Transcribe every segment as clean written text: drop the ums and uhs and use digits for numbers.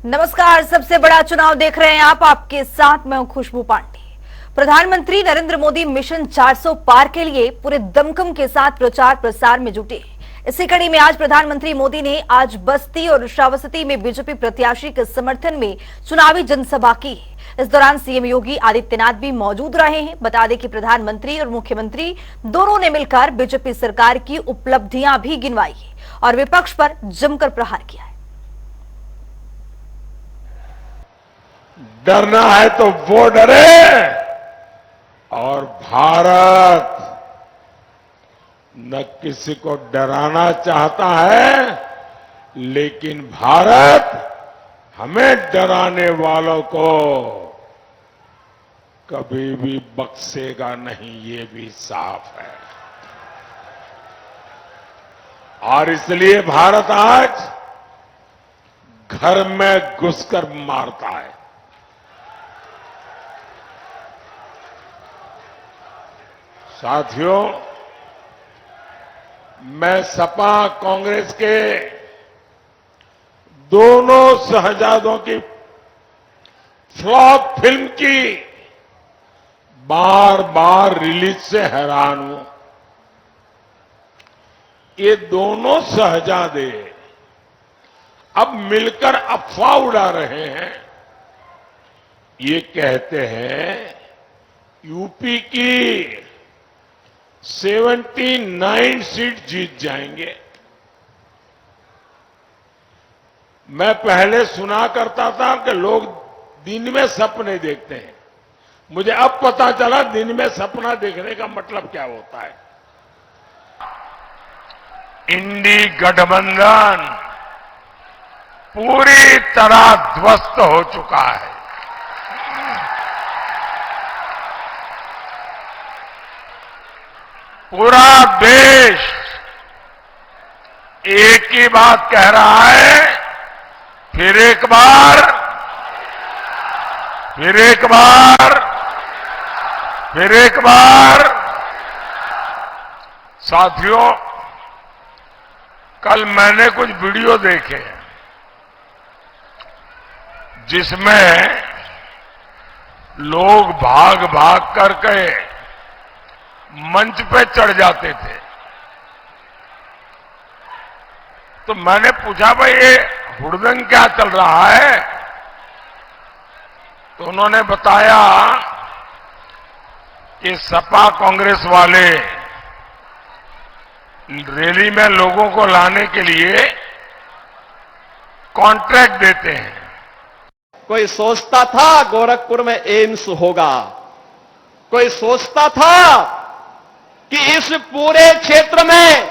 नमस्कार। सबसे बड़ा चुनाव देख रहे हैं आप, आपके साथ मैं हूं खुशबू पांडे। प्रधानमंत्री नरेंद्र मोदी मिशन 400 पार के लिए पूरे दमखम के साथ प्रचार प्रसार में जुटे। इसी कड़ी में आज प्रधानमंत्री मोदी ने आज बस्ती और श्रावस्ती में बीजेपी प्रत्याशी के समर्थन में चुनावी जनसभा की। इस दौरान सीएम योगी आदित्यनाथ भी मौजूद रहे हैं। बता दें कि प्रधानमंत्री और मुख्यमंत्री दोनों ने मिलकर बीजेपी सरकार की उपलब्धियां भी गिनवाई और विपक्ष पर जमकर प्रहार किया है। डरना है तो वो डरे, और भारत न किसी को डराना चाहता है, लेकिन भारत हमें डराने वालों को कभी भी बख्शेगा नहीं, ये भी साफ है। और इसलिए भारत आज घर में घुसकर मारता है। साथियों, मैं सपा कांग्रेस के दोनों शहजादों की फ्लॉप फिल्म की बार बार रिलीज से हैरान हूं। ये दोनों शहजादे अब मिलकर अफवाह उड़ा रहे हैं। ये कहते हैं यूपी की 79 सीट जीत जाएंगे। मैं पहले सुना करता था कि लोग दिन में सपने देखते हैं। मुझे अब पता चला दिन में सपना देखने का मतलब क्या होता है। इंडी गठबंधन पूरी तरह ध्वस्त हो चुका है। पूरा देश एक ही बात कह रहा है, फिर एक बार, फिर एक बार, फिर एक बार। साथियों, कल मैंने कुछ वीडियो देखे जिसमें लोग भाग भाग करके मंच पे चढ़ जाते थे। तो मैंने पूछा, भाई ये हुड़दंग क्या चल रहा है? तो उन्होंने बताया कि सपा कांग्रेस वाले रैली में लोगों को लाने के लिए कॉन्ट्रैक्ट देते हैं। कोई सोचता था गोरखपुर में एम्स होगा, कोई सोचता था कि इस पूरे क्षेत्र में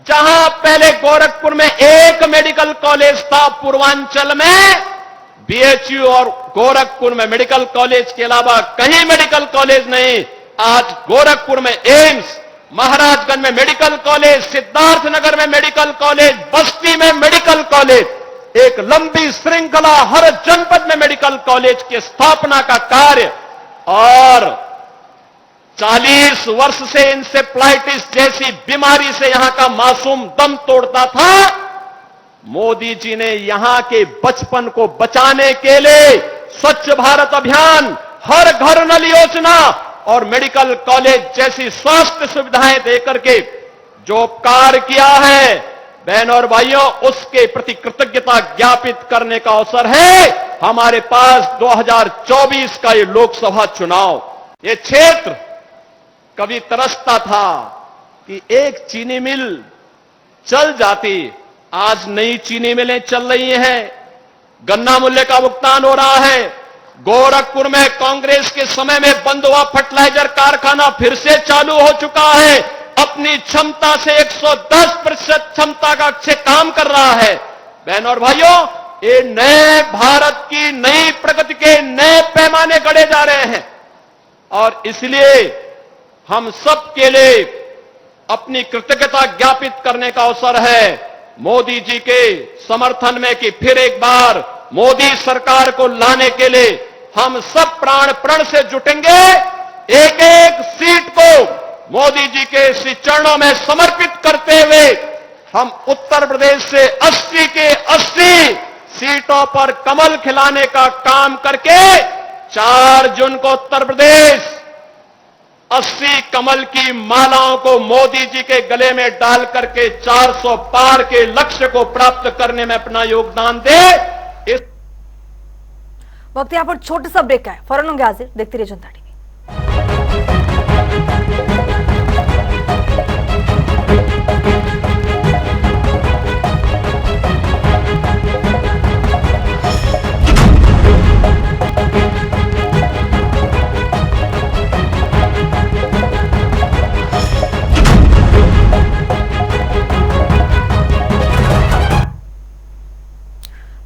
जहां पहले गोरखपुर में एक मेडिकल कॉलेज था, पूर्वांचल में बीएचयू और गोरखपुर में मेडिकल कॉलेज के अलावा कहीं मेडिकल कॉलेज नहीं। आज गोरखपुर में एम्स, महाराजगंज में मेडिकल कॉलेज, सिद्धार्थनगर में मेडिकल कॉलेज, बस्ती में मेडिकल कॉलेज, एक लंबी श्रृंखला हर जनपद में मेडिकल कॉलेज की स्थापना का कार्य। और 40 वर्ष से इंसेफ्लाइटिस जैसी बीमारी से यहां का मासूम दम तोड़ता था। मोदी जी ने यहां के बचपन को बचाने के लिए स्वच्छ भारत अभियान, हर घर नल योजना और मेडिकल कॉलेज जैसी स्वास्थ्य सुविधाएं देकर के जो उपकार किया है, बहनों और भाइयों, उसके प्रति कृतज्ञता ज्ञापित करने का अवसर है हमारे पास 2024 का ये लोकसभा चुनाव। ये क्षेत्र कभी तरसता था कि एक चीनी मिल चल जाती। आज नई चीनी मिलें चल रही हैं, गन्ना मूल्य का भुगतान हो रहा है। गोरखपुर में कांग्रेस के समय में बंद हुआ फर्टिलाइजर कारखाना फिर से चालू हो चुका है, अपनी क्षमता से 110% क्षमता का से काम कर रहा है। बहनों और भाइयों, ये नए भारत की नई प्रगति के नए पैमाने गढ़े जा रहे हैं और इसलिए हम सब के लिए अपनी कृतज्ञता ज्ञापित करने का अवसर है मोदी जी के समर्थन में कि फिर एक बार मोदी सरकार को लाने के लिए हम सब प्राण प्रण से जुटेंगे। एक एक सीट को मोदी जी के श्री चरणों में समर्पित करते हुए हम उत्तर प्रदेश से 80 के 80 सीटों पर कमल खिलाने का काम करके 4 जून को उत्तर प्रदेश 80 कमल की मालाओं को मोदी जी के गले में डाल करके 400 पार के लक्ष्य को प्राप्त करने में अपना योगदान दे। इस वक्त यहाँ पर छोटा सा ब्रेक है, फौरन होंगे हाजिर, देखते रहिए जनता टीवी।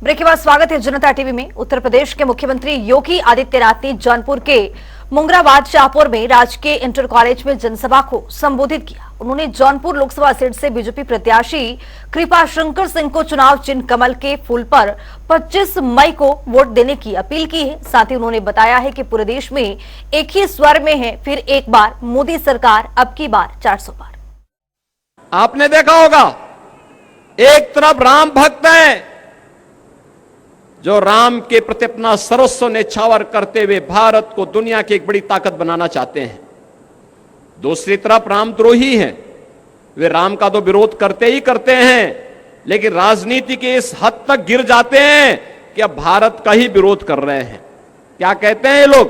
ब्रेक के बाद स्वागत है जनता टीवी में। उत्तर प्रदेश के मुख्यमंत्री योगी आदित्यनाथ ने जौनपुर के मुंगराबाद शाहपुर में राजकीय इंटर कॉलेज में जनसभा को संबोधित किया। उन्होंने जौनपुर लोकसभा सीट से बीजेपी प्रत्याशी कृपा शंकर सिंह को चुनाव चिन्ह कमल के फूल पर 25 मई को वोट देने की अपील की है। साथ ही उन्होंने बताया है कि पूरे देश में एक ही स्वर में है, फिर एक बार मोदी सरकार, अब की बार 400 पार। आपने देखा होगा, एक तरफ राम भक्त हैं जो राम के प्रति अपना सर्वस्व न्यौछावर करते हुए भारत को दुनिया की एक बड़ी ताकत बनाना चाहते हैं। दूसरी तरफ रामद्रोही हैं, वे राम का तो विरोध करते ही करते हैं, लेकिन राजनीति के इस हद तक गिर जाते हैं कि अब भारत का ही विरोध कर रहे हैं। क्या कहते हैं ये लोग?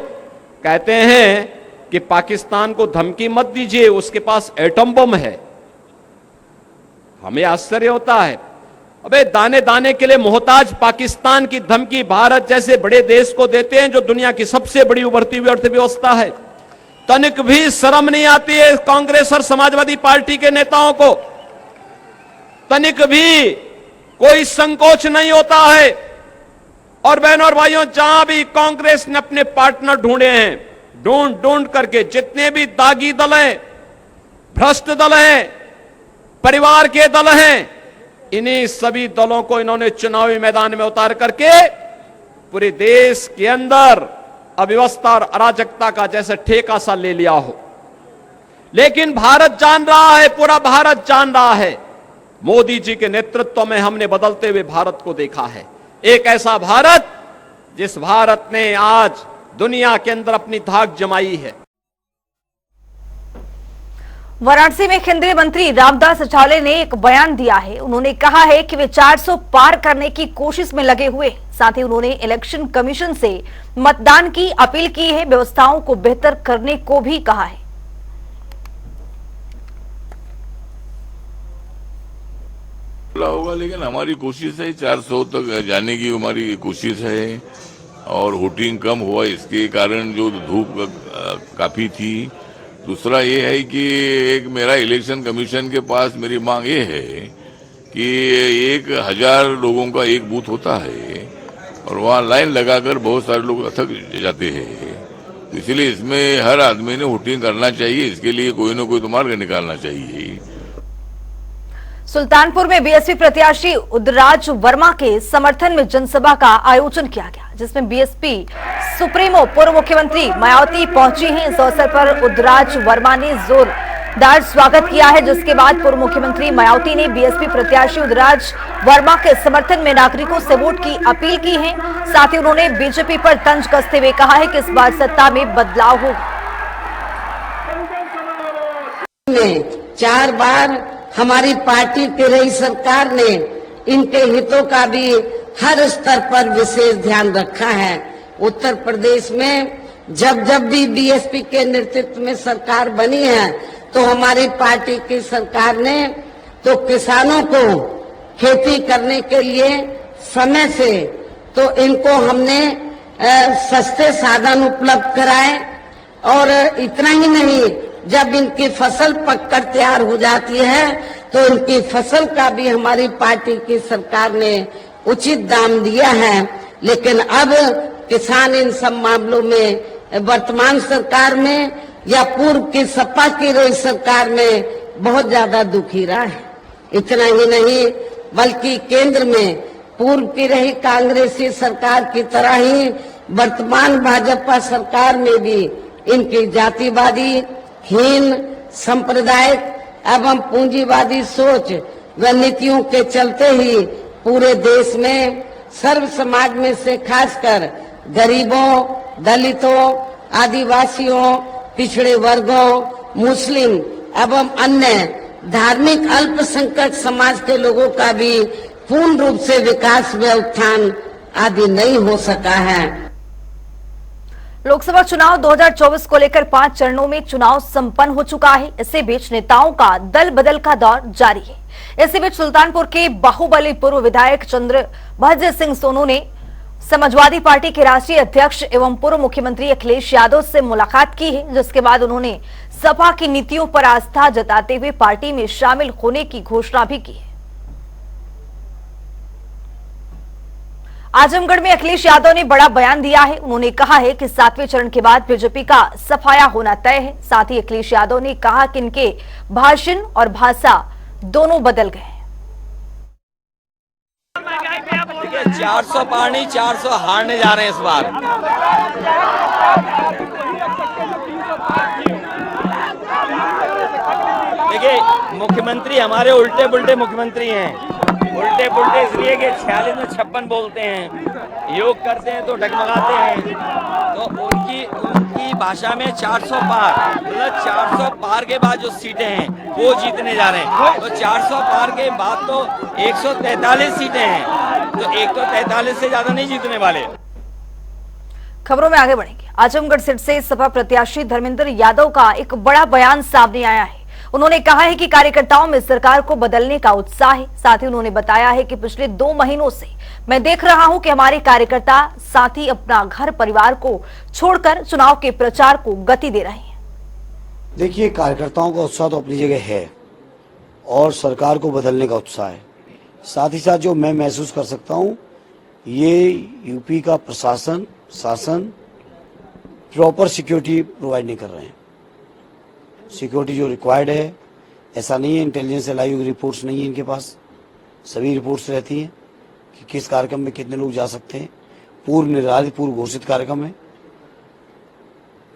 कहते हैं कि पाकिस्तान को धमकी मत दीजिए, उसके पास एटम बम है। हमें आश्चर्य होता है, अबे दाने दाने के लिए मोहताज पाकिस्तान की धमकी भारत जैसे बड़े देश को देते हैं जो दुनिया की सबसे बड़ी उभरती हुई अर्थव्यवस्था है। तनिक भी शर्म नहीं आती है कांग्रेस और समाजवादी पार्टी के नेताओं को, तनिक भी कोई संकोच नहीं होता है। और बहनों और भाइयों, जहां भी कांग्रेस ने अपने पार्टनर ढूंढे हैं, ढूंढ ढूंढ करके जितने भी दागी दल हैं, भ्रष्ट दल हैं, परिवार के दल हैं, इन्हीं सभी दलों को इन्होंने चुनावी मैदान में उतार करके पूरे देश के अंदर अव्यवस्था और अराजकता का जैसे ठेका सा ले लिया हो। लेकिन भारत जान रहा है, पूरा भारत जान रहा है, मोदी जी के नेतृत्व में हमने बदलते हुए भारत को देखा है। एक ऐसा भारत जिस भारत ने आज दुनिया के अंदर अपनी धाक जमाई है। वाराणसी में केंद्रीय मंत्री रामदास अठावले ने एक बयान दिया है। उन्होंने कहा है कि वे 400 पार करने की कोशिश में लगे हुए। साथ ही उन्होंने इलेक्शन कमीशन से मतदान की अपील की है, व्यवस्थाओं को बेहतर करने को भी कहा है। होगा, लेकिन हमारी कोशिश है 400 तक जाने की हमारी कोशिश है। और वोटिंग कम हुआ, इसके कारण जो धूप काफी थी। दूसरा ये है कि एक मेरा इलेक्शन कमीशन के पास मेरी मांग ये है कि 1000 लोगों का एक बूथ होता है और वहाँ लाइन लगाकर बहुत सारे लोग थक जाते हैं। इसलिए इसमें हर आदमी ने वोटिंग करना चाहिए, इसके लिए कोई ना कोई तो मार्ग निकालना चाहिए। सुल्तानपुर में बीएसपी प्रत्याशी उदयराज वर्मा के समर्थन में जनसभा का आयोजन किया गया, जिसमें बीएसपी सुप्रीमो पूर्व मुख्यमंत्री मायावती पहुंची हैं। इस अवसर पर उदयराज वर्मा ने जोरदार स्वागत किया है, जिसके बाद पूर्व मुख्यमंत्री मायावती ने बीएसपी प्रत्याशी उदयराज वर्मा के समर्थन में नागरिकों से वोट की अपील की है। साथ ही उन्होंने बीजेपी पर तंज कसते हुए कहा है कि इस बार सत्ता में बदलाव होगा। 4 बार हमारी पार्टी की रही सरकार ने इनके हितों का भी हर स्तर पर विशेष ध्यान रखा है। उत्तर प्रदेश में जब जब भी बीएसपी के नेतृत्व में सरकार बनी है तो हमारी पार्टी की सरकार ने तो किसानों को खेती करने के लिए समय से तो इनको हमने सस्ते साधन उपलब्ध कराए। और इतना ही नहीं, जब इनकी फसल पककर तैयार हो जाती है तो इनकी फसल का भी हमारी पार्टी की सरकार ने उचित दाम दिया है। लेकिन अब किसान इन सब मामलों में वर्तमान सरकार में या पूर्व की सपा की रही सरकार में बहुत ज्यादा दुखी रहा है। इतना ही नहीं, बल्कि केंद्र में पूर्व की रही कांग्रेसी सरकार की तरह ही वर्तमान भाजपा सरकार में भी इनकी जातिवादी, हीन, सांप्रदायिक एवं पूंजीवादी सोच व नीतियों के चलते ही पूरे देश में सर्व समाज में से खासकर गरीबों, दलितों, आदिवासियों, पिछड़े वर्गों, मुस्लिम एवं अन्य धार्मिक अल्पसंख्यक समाज के लोगों का भी पूर्ण रूप से विकास व उत्थान आदि नहीं हो सका है। लोकसभा चुनाव 2024 को लेकर 5 चरणों में चुनाव संपन्न हो चुका है। इसी बीच नेताओं का दल बदल का दौर जारी है। इसी बीच सुल्तानपुर के बाहुबली पूर्व विधायक चंद्रभद्र सिंह सोनू ने समाजवादी पार्टी के राष्ट्रीय अध्यक्ष एवं पूर्व मुख्यमंत्री अखिलेश यादव से मुलाकात की है, जिसके बाद उन्होंने सपा की नीतियों पर आस्था जताते हुए पार्टी में शामिल होने की घोषणा भी की है। आजमगढ़ में अखिलेश यादव ने बड़ा बयान दिया है। उन्होंने कहा है कि 7वें चरण के बाद बीजेपी का सफाया होना तय है। साथ ही अखिलेश यादव ने कहा कि इनके भाषण और भाषा दोनों बदल गए। देखिए 400 पार नहीं 400 हारने जा रहे हैं इस बार। देखिए मुख्यमंत्री हमारे उल्टे पुल्टे मुख्यमंत्री हैं। उल्टे पुल्टे इसलिए कि 46 में 56 बोलते हैं, योग करते हैं तो डगमगाते हैं। तो उनकी भाषा में 400 पार, मतलब 400 पार के बाद जो सीटें हैं वो जीतने जा रहे हैं। तो 400 पार के बाद तो 143 सीटें हैं, तो 143 से ज्यादा नहीं जीतने वाले। खबरों में आगे बढ़ेंगे। आजमगढ़ सीट से सपा प्रत्याशी धर्मेंद्र यादव का एक बड़ा बयान सामने आया है। उन्होंने कहा है कि कार्यकर्ताओं में सरकार को बदलने का उत्साह है। साथ ही उन्होंने बताया है कि पिछले 2 महीनों से मैं देख रहा हूं कि हमारे कार्यकर्ता साथी अपना घर परिवार को छोड़कर चुनाव के प्रचार को गति दे रहे हैं। देखिए, कार्यकर्ताओं का उत्साह तो अपनी जगह है और सरकार को बदलने का उत्साह है। साथ ही साथ जो मैं महसूस कर सकता हूं, ये यूपी का प्रशासन शासन प्रॉपर सिक्योरिटी प्रोवाइड नहीं कर रहे हैं। सिक्योरिटी जो रिक्वायर्ड है, ऐसा नहीं है इंटेलिजेंस से लाई हुई रिपोर्ट्स नहीं है इनके पास। सभी रिपोर्ट्स रहती हैं कि किस कार्यक्रम में कितने लोग जा सकते हैं। पूर्व निर्धारित पूर्व घोषित कार्यक्रम है,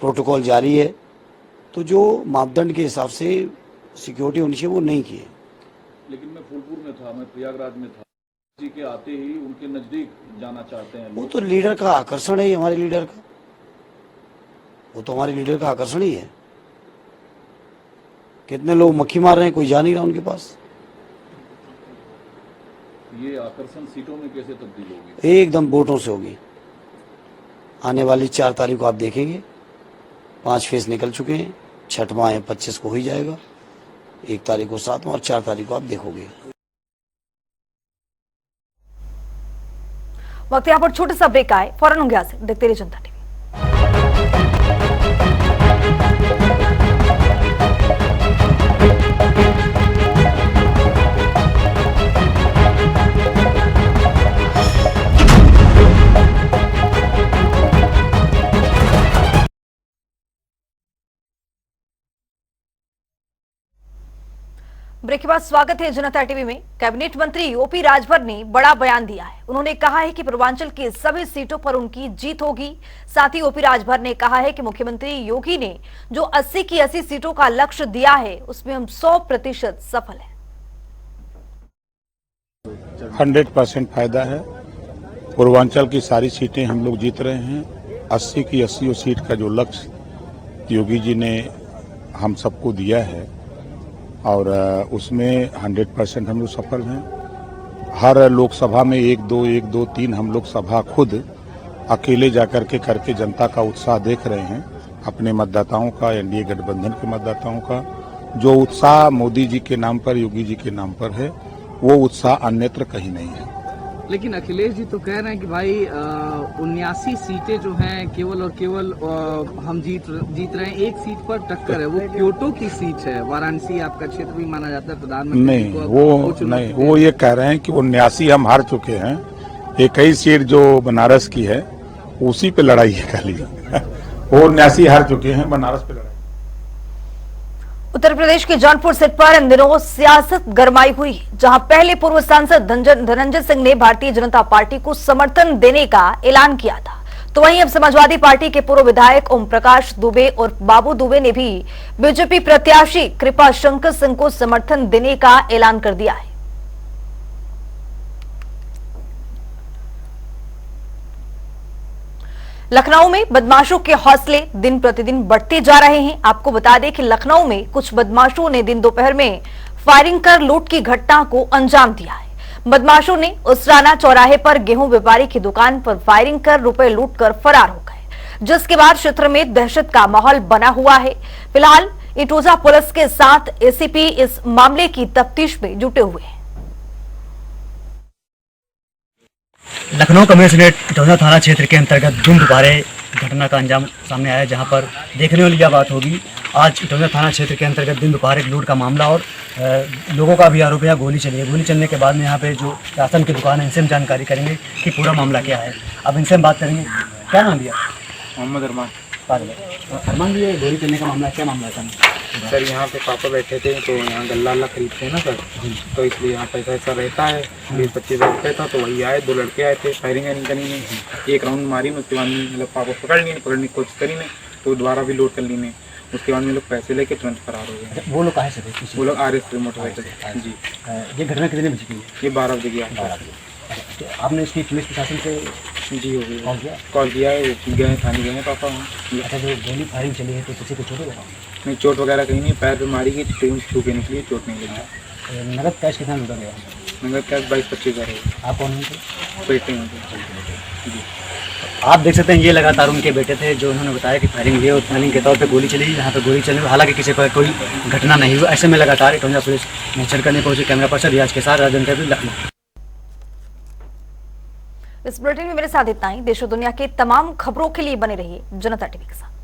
प्रोटोकॉल जारी है। तो जो मापदंड के हिसाब से सिक्योरिटी होनी चाहिए वो नहीं की है। लेकिन मैं फूलपुर में था, मैं प्रयागराज में था, जी के आते ही उनके नजदीक जाना चाहते हैं। वो तो लीडर का आकर्षण है, हमारे लीडर का, वो तो हमारे लीडर का आकर्षण ही है। कितने लोग मक्खी मार रहे हैं, कोई जा नहीं रहा उनके पास। ये आकर्षण सीटों में कैसे तब्दील होगी? एकदम वोटों से होगी। आने वाली 4 तारीख को आप देखेंगे 5 फेज निकल चुके हैं। 6वां है 25 को हो ही जाएगा। 1 तारीख को 7वां और 4 तारीख को आप देखोगे। वक्त यहाँ पर छोटा सा ब्रेक आए, फौरन होंगे हाजिर। देखते रहिए जनता टीवी। ब्रेक के बाद स्वागत है जनता टीवी में। कैबिनेट मंत्री ओपी राजभर ने बड़ा बयान दिया है। उन्होंने कहा है कि पूर्वांचल की सभी सीटों पर उनकी जीत होगी। साथ ही ओपी राजभर ने कहा है कि मुख्यमंत्री योगी ने जो 80 की 80 सीटों का लक्ष्य दिया है उसमें हम 100% सफल हैं। 100% फायदा है। पूर्वांचल की सारी सीटें हम लोग जीत रहे हैं। 80 की 80 सीट का जो लक्ष्य योगी जी ने हम सबको दिया है और उसमें 100% हम लोग सफल हैं। हर लोकसभा में 1 2 3 हम लोग सभा खुद अकेले जाकर के करके जनता का उत्साह देख रहे हैं। अपने मतदाताओं का, एनडीए गठबंधन के मतदाताओं का जो उत्साह मोदी जी के नाम पर, योगी जी के नाम पर है, वो उत्साह अन्यत्र कहीं नहीं है। लेकिन अखिलेश जी तो कह रहे हैं कि भाई 79 सीटें जो हैं केवल और केवल हम जीत रहे हैं। 1 सीट पर टक्कर है, वो क्योटो की सीट है। वाराणसी आपका क्षेत्र भी माना जाता है। प्रधानमंत्री नहीं, वो ये कह रहे हैं कि 79 हम हार चुके हैं। 21 सीट जो बनारस की है उसी पे लड़ाई है खाली। वो 79 हार चुके हैं, बनारस पे लड़ाई। उत्तर प्रदेश के जौनपुर सीट पर इन दिनों सियासत गरमाई हुई, जहां पहले पूर्व सांसद धनंजय सिंह ने भारतीय जनता पार्टी को समर्थन देने का ऐलान किया था, तो वहीं अब समाजवादी पार्टी के पूर्व विधायक ओम प्रकाश दुबे और बाबू दुबे ने भी बीजेपी प्रत्याशी कृपा शंकर सिंह को समर्थन देने का ऐलान कर दिया है। लखनऊ में बदमाशों के हौसले दिन प्रतिदिन बढ़ते जा रहे हैं। आपको बता दें कि लखनऊ में कुछ बदमाशों ने दिन दोपहर में फायरिंग कर लूट की घटना को अंजाम दिया है। बदमाशों ने उसराना चौराहे पर गेहूं व्यापारी की दुकान पर फायरिंग कर रुपए लूटकर फरार हो गए, जिसके बाद क्षेत्र में दहशत का माहौल बना हुआ है। फिलहाल इटोजा पुलिस के साथ एसीपी इस मामले की तफ्तीश में जुटे हुए हैं। लखनऊ कमिश्नरेट इटौंजा थाना क्षेत्र के अंतर्गत दिन दोपहर घटना का अंजाम सामने आया, जहां पर देखने वाली यह बात होगी। आज इटौंजा थाना क्षेत्र के अंतर्गत दिन दोपहर एक लूट का मामला और लोगों का भी आरोप है गोली चली है। गोली चलने के बाद में यहाँ पे जो राशन की दुकान है, इनसे हम जानकारी करेंगे कि पूरा मामला क्या है। अब इनसे हम बात करेंगे। क्या नाम दिया? मोहम्मद अरमान। अरमान जी, गोली चलने का मामला क्या मामला था? सर यहाँ पे पापा बैठे थे तो यहाँ गल्ला खरीदते हैं ना सर, तो इसलिए यहाँ पैसा ऐसा रहता है। 20-25 हज़ार रुपये था तो वही आए, 2 लड़के आए थे। फायरिंग करी ने, एक राउंड मारी, उसके बाद मतलब पापा पकड़ने की कोशिश करी ने तो दोबारा भी लोड कर ली ने। उसके बाद में लोग पैसे लेके तुरंत फरार हो गए। वो लोग कहाँ से थे? वो लोग RS मोटरसाइकिल। जी। ये घटना कितने बजे की? ये 12 बजे की। तो आपने इसकी पुलिस प्रशासन से जी हो गई कॉल किया है, गए थाने गए हैं पापा वहाँ। अच्छा, जो गोली फायरिंग चली है तो किसी को चोट लगा? नहीं, चोट वगैरह कहीं नहीं, पैर पे मारी गई, ट्रेन छूके निकली, चोट नहीं लगी। नगद कैश कितना लूटा गया? नगद कैश 22-25 हज़ार है। आप कौन थे? बेटे हैं जी। आप देख सकते हैं, ये लगातार उनके बेटे थे जो उन्होंने बताया कि फायरिंग ये ओपनिंग के तौर पे गोली चली। यहाँ पे गोली चलने में हालांकि किसी पर कोई घटना नहीं हुई। ऐसे में लगातार इटौंजा पुलिस निरीक्षण करने पहुंची। कैमरा पर्सन रियाज के साथ राजन टेबल, लखनऊ। इस बुलेटिन में मेरे साथ इतना ही। देश और दुनिया के तमाम खबरों के लिए बने रहिए जनता टीवी के साथ।